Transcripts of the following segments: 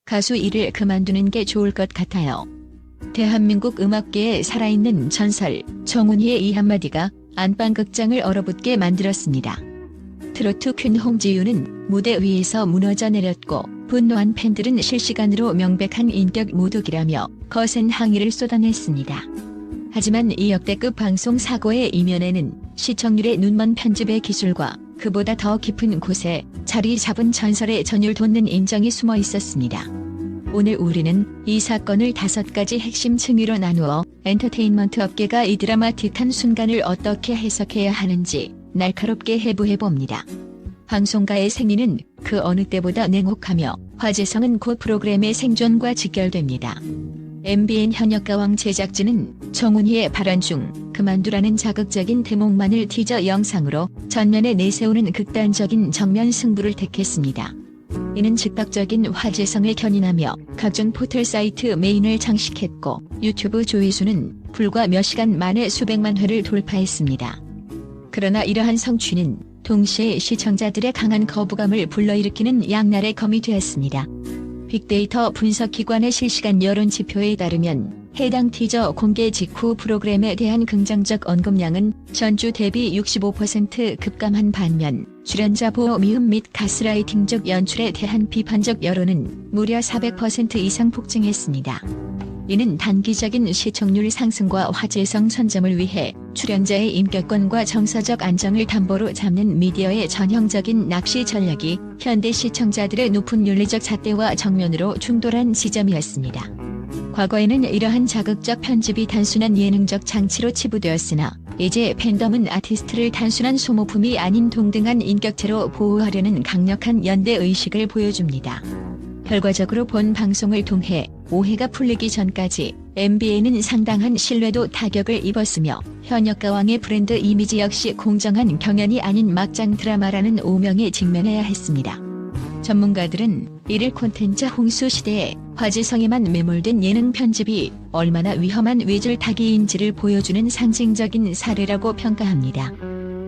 가수 일을 그만두는 게 좋을 것 같아요. 대한민국 음악계에 살아있는 전설 정훈이의 이 한마디가 안방극장을 얼어붙게 만들었습니다. 트로트 퀸 홍지윤은 무대 위에서 무너져 내렸고 분노한 팬들은 실시간으로 명백한 인격 모독이라며 거센 항의를 쏟아냈습니다. 하지만 이 역대급 방송 사고의 이면에는 시청률의 눈먼 편집의 기술과 그보다 더 깊은 곳에 자리 잡은 전설의 전율 돋는 인정이 숨어 있었습니다. 오늘 우리는 이 사건을 5가지 핵심 층위로 나누어 엔터테인먼트 업계가 이 드라마틱한 순간을 어떻게 해석해야 하는지 날카롭게 해부해봅니다. 방송가의 생리는 그 어느 때보다 냉혹하며 화제성은 곧 프로그램의 생존과 직결됩니다. MBN 현역가왕 제작진은 정훈이의 발언 중 그만두라는 자극적인 대목만을 티저 영상으로 전면에 내세우는 극단적인 정면 승부를 택했습니다. 이는 즉각적인 화제성을 견인하며 각종 포털 사이트 메인을 장식했고 유튜브 조회수는 불과 몇 시간 만에 수백만 회를 돌파했습니다. 그러나 이러한 성취는 동시에 시청자들의 강한 거부감을 불러일으키는 양날의 검이 되었습니다. 빅데이터 분석기관의 실시간 여론지표에 따르면 해당 티저 공개 직후 프로그램에 대한 긍정적 언급량은 전주 대비 65% 급감한 반면 출연자 보호 미움 및 가스라이팅적 연출에 대한 비판적 여론은 무려 400% 이상 폭증했습니다. 이는 단기적인 시청률 상승과 화제성 선점을 위해 출연자의 인격권과 정서적 안정을 담보로 잡는 미디어의 전형적인 낚시 전략이 현대 시청자들의 높은 윤리적 잣대와 정면으로 충돌한 지점이었습니다. 과거에는 이러한 자극적 편집이 단순한 예능적 장치로 치부되었으나 이제 팬덤은 아티스트를 단순한 소모품이 아닌 동등한 인격체로 보호하려는 강력한 연대의식을 보여줍니다. 결과적으로 본 방송을 통해 오해가 풀리기 전까지 MBN은 상당한 신뢰도 타격을 입었으며 현역가왕의 브랜드 이미지 역시 공정한 경연이 아닌 막장 드라마라는 오명에 직면해야 했습니다. 전문가들은 일일 콘텐츠 홍수 시대에 화제성에만 매몰된 예능 편집이 얼마나 위험한 외줄타기인지를 보여주는 상징적인 사례라고 평가합니다.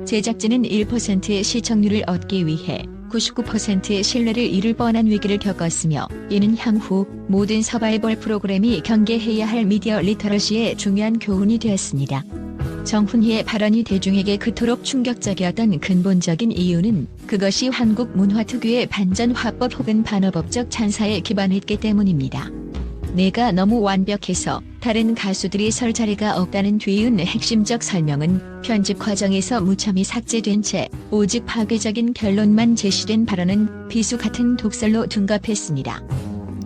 제작진은 1%의 시청률을 얻기 위해 99%의 신뢰를 잃을 뻔한 위기를 겪었으며 이는 향후 모든 서바이벌 프로그램이 경계해야 할 미디어 리터러시의 중요한 교훈이 되었습니다. 정훈이의 발언이 대중에게 그토록 충격적이었던 근본적인 이유는 그것이 한국 문화 특유의 반전 화법 혹은 반어법적 찬사에 기반했기 때문입니다. 내가 너무 완벽해서 다른 가수들이 설 자리가 없다는 뒤이은 핵심적 설명은 편집 과정에서 무참히 삭제된 채 오직 파괴적인 결론만 제시된 발언은 비수 같은 독설로 둔갑했습니다.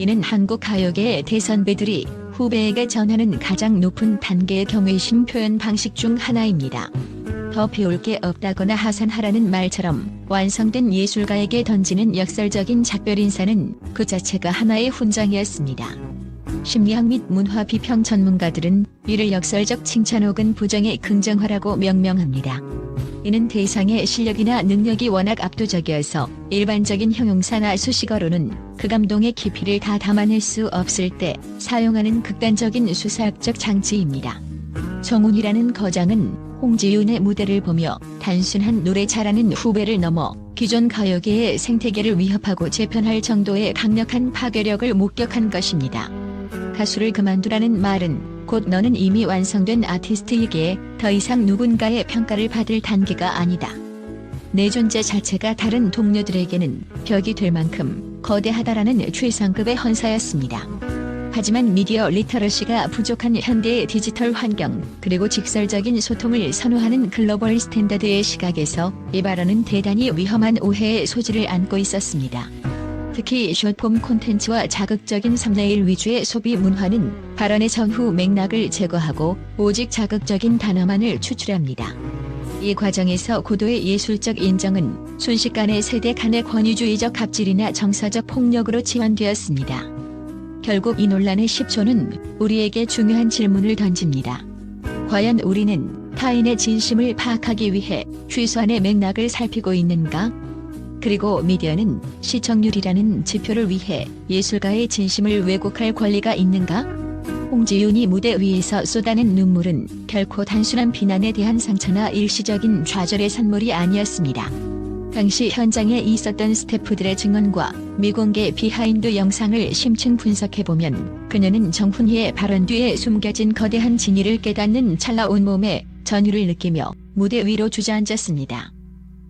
이는 한국 가요계의 대선배들이 후배에게 전하는 가장 높은 단계의 경외심 표현 방식 중 하나입니다. 더 배울 게 없다거나 하산하라는 말처럼 완성된 예술가에게 던지는 역설적인 작별 인사는 그 자체가 하나의 훈장이었습니다. 심리학 및 문화 비평 전문가들은 이를 역설적 칭찬 혹은 부정의 긍정화라고 명명합니다. 이는 대상의 실력이나 능력이 워낙 압도적이어서 일반적인 형용사나 수식어로는 그 감동의 깊이를 다 담아낼 수 없을 때 사용하는 극단적인 수사학적 장치입니다. 정훈이라는 거장은 홍지윤의 무대를 보며 단순한 노래 잘하는 후배를 넘어 기존 가요계의 생태계를 위협하고 재편할 정도의 강력한 파괴력을 목격한 것입니다. 가수를 그만두라는 말은 곧 너는 이미 완성된 아티스트이기에 더 이상 누군가의 평가를 받을 단계가 아니다. 내 존재 자체가 다른 동료들에게는 벽이 될 만큼 거대하다라는 최상급의 헌사였습니다. 하지만 미디어 리터러시가 부족한 현대의 디지털 환경 그리고 직설적인 소통을 선호하는 글로벌 스탠다드의 시각에서 이 발언은 대단히 위험한 오해의 소지를 안고 있었습니다. 특히 숏폼 콘텐츠와 자극적인 썸네일 위주의 소비 문화는 발언의 전후 맥락을 제거하고 오직 자극적인 단어만을 추출합니다. 이 과정에서 고도의 예술적 인정은 순식간에 세대 간의 권위주의적 갑질이나 정서적 폭력으로 치환되었습니다. 결국 이 논란의 시초는 우리에게 중요한 질문을 던집니다. 과연 우리는 타인의 진심을 파악하기 위해 최소한의 맥락을 살피고 있는가? 그리고 미디어는 시청률이라는 지표를 위해 예술가의 진심을 왜곡할 권리가 있는가? 홍지윤이 무대 위에서 쏟아낸 눈물은 결코 단순한 비난에 대한 상처나 일시적인 좌절의 산물이 아니었습니다. 당시 현장에 있었던 스태프들의 증언과 미공개 비하인드 영상을 심층 분석해보면 그녀는 정훈희의 발언 뒤에 숨겨진 거대한 진위를 깨닫는 찰나 온몸에 전율을 느끼며 무대 위로 주저앉았습니다.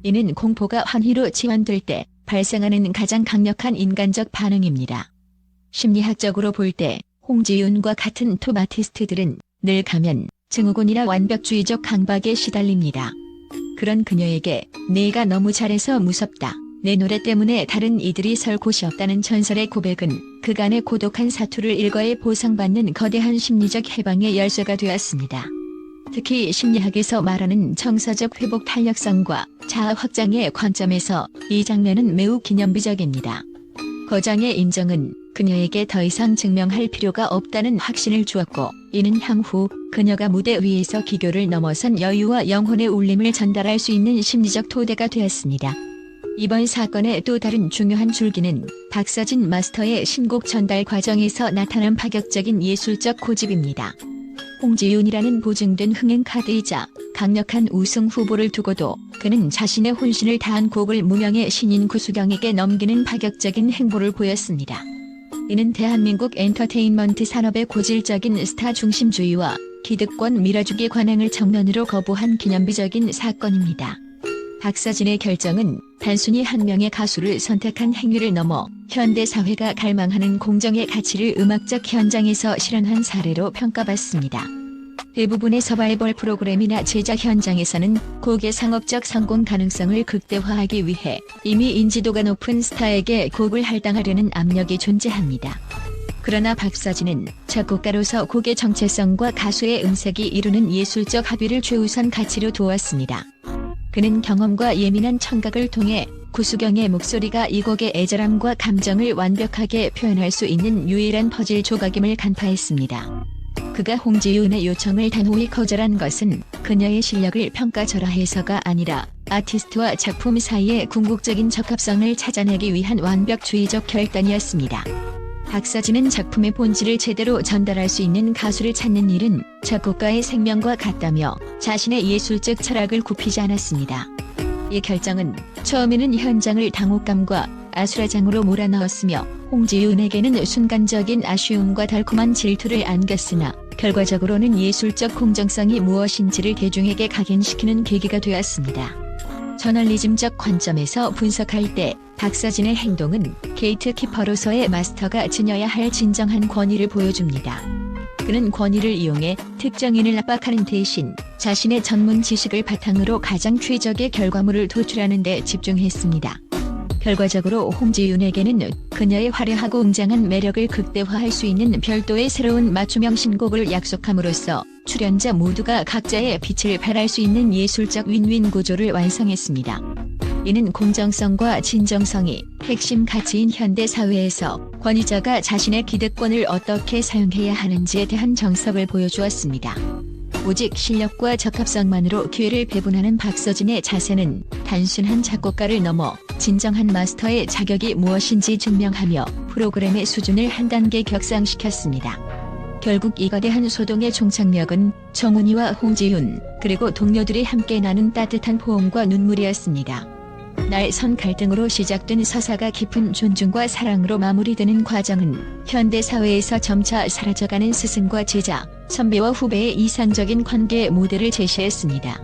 이는 공포가 환희로 치환될 때 발생하는 가장 강력한 인간적 반응입니다. 심리학적으로 볼 때 홍지윤과 같은 톱 아티스트들은 늘 가면, 증후군이나 완벽주의적 강박에 시달립니다. 그런 그녀에게 내가 너무 잘해서 무섭다, 내 노래 때문에 다른 이들이 설 곳이 없다는 전설의 고백은 그간의 고독한 사투를 일거에 보상받는 거대한 심리적 해방의 열쇠가 되었습니다. 특히 심리학에서 말하는 정서적 회복 탄력성과 자아 확장의 관점에서 이 장면은 매우 기념비적입니다. 거장의 인정은 그녀에게 더 이상 증명할 필요가 없다는 확신을 주었고, 이는 향후 그녀가 무대 위에서 기교를 넘어선 여유와 영혼의 울림을 전달할 수 있는 심리적 토대가 되었습니다. 이번 사건의 또 다른 중요한 줄기는 박서진 마스터의 신곡 전달 과정에서 나타난 파격적인 예술적 고집입니다. 홍지윤이라는 보증된 흥행 카드이자 강력한 우승 후보를 두고도 그는 자신의 혼신을 다한 곡을 무명의 신인 구수경에게 넘기는 파격적인 행보를 보였습니다. 이는 대한민국 엔터테인먼트 산업의 고질적인 스타 중심주의와 기득권 밀어주기 관행을 정면으로 거부한 기념비적인 사건입니다. 박서진의 결정은 단순히 한 명의 가수를 선택한 행위를 넘어 현대사회가 갈망하는 공정의 가치를 음악적 현장에서 실현한 사례로 평가받습니다. 대부분의 서바이벌 프로그램이나 제작 현장에서는 곡의 상업적 성공 가능성을 극대화하기 위해 이미 인지도가 높은 스타에게 곡을 할당하려는 압력이 존재합니다. 그러나 박서진은 작곡가로서 곡의 정체성과 가수의 음색이 이루는 예술적 합의를 최우선 가치로 두었습니다. 그는 경험과 예민한 청각을 통해 구수경의 목소리가 이 곡의 애절함과 감정을 완벽하게 표현할 수 있는 유일한 퍼즐 조각임을 간파했습니다. 그가 홍지윤의 요청을 단호히 거절한 것은 그녀의 실력을 평가절하해서가 아니라 아티스트와 작품 사이의 궁극적인 적합성을 찾아내기 위한 완벽주의적 결단이었습니다. 박서진은 작품의 본질을 제대로 전달할 수 있는 가수를 찾는 일은 작곡가의 생명과 같다며 자신의 예술적 철학을 굽히지 않았습니다. 이 결정은 처음에는 현장을 당혹감과 아수라장으로 몰아넣었으며 홍지윤에게는 순간적인 아쉬움과 달콤한 질투를 안겼으나 결과적으로는 예술적 공정성이 무엇인지를 대중에게 각인시키는 계기가 되었습니다. 저널리즘적 관점에서 분석할 때 박서진의 행동은 게이트키퍼로서의 마스터가 지녀야 할 진정한 권위를 보여줍니다. 그는 권위를 이용해 특정인을 압박하는 대신 자신의 전문 지식을 바탕으로 가장 최적의 결과물을 도출하는 데 집중했습니다. 결과적으로 홍지윤에게는 그녀의 화려하고 웅장한 매력을 극대화할 수 있는 별도의 새로운 맞춤형 신곡을 약속함으로써 출연자 모두가 각자의 빛을 발할 수 있는 예술적 윈윈 구조를 완성했습니다. 이는 공정성과 진정성이 핵심 가치인 현대 사회에서 권위자가 자신의 기득권을 어떻게 사용해야 하는지에 대한 정석을 보여주었습니다. 오직 실력과 적합성만으로 기회를 배분하는 박서진의 자세는 단순한 작곡가를 넘어 진정한 마스터의 자격이 무엇인지 증명하며 프로그램의 수준을 한 단계 격상시켰습니다. 결국 이 거대한 소동의 종착역은 정훈이와 홍지윤 그리고 동료들이 함께 나눈 따뜻한 포옹과 눈물이었습니다. 날선 갈등으로 시작된 서사가 깊은 존중과 사랑으로 마무리되는 과정은 현대사회에서 점차 사라져가는 스승과 제자, 선배와 후배의 이상적인 관계의 모델을 제시했습니다.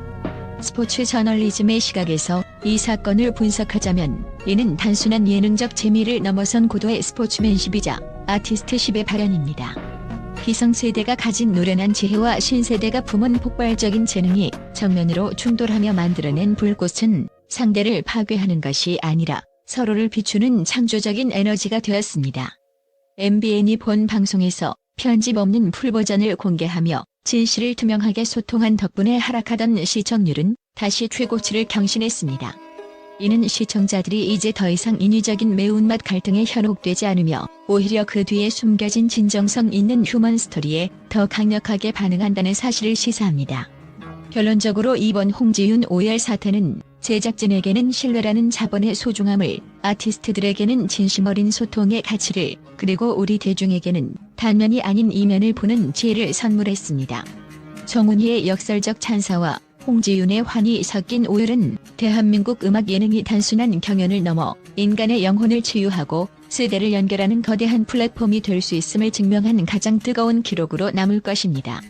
스포츠 저널리즘의 시각에서 이 사건을 분석하자면 이는 단순한 예능적 재미를 넘어선 고도의 스포츠맨십이자 아티스트십의 발현입니다. 기성세대가 가진 노련한 지혜와 신세대가 품은 폭발적인 재능이 정면으로 충돌하며 만들어낸 불꽃은 상대를 파괴하는 것이 아니라 서로를 비추는 창조적인 에너지가 되었습니다. MBN이 본 방송에서 편집 없는 풀버전을 공개하며 진실을 투명하게 소통한 덕분에 하락하던 시청률은 다시 최고치를 경신했습니다. 이는 시청자들이 이제 더 이상 인위적인 매운맛 갈등에 현혹되지 않으며 오히려 그 뒤에 숨겨진 진정성 있는 휴먼 스토리에 더 강력하게 반응한다는 사실을 시사합니다. 결론적으로 이번 홍지윤 오열 사태는 제작진에게는 신뢰라는 자본의 소중함을, 아티스트들에게는 진심 어린 소통의 가치를, 그리고 우리 대중에게는 단면이 아닌 이면을 보는 지혜를 선물했습니다. 정훈이의 역설적 찬사와 홍지윤의 환희 섞인 오열은 대한민국 음악 예능이 단순한 경연을 넘어 인간의 영혼을 치유하고 세대를 연결하는 거대한 플랫폼이 될 수 있음을 증명한 가장 뜨거운 기록으로 남을 것입니다.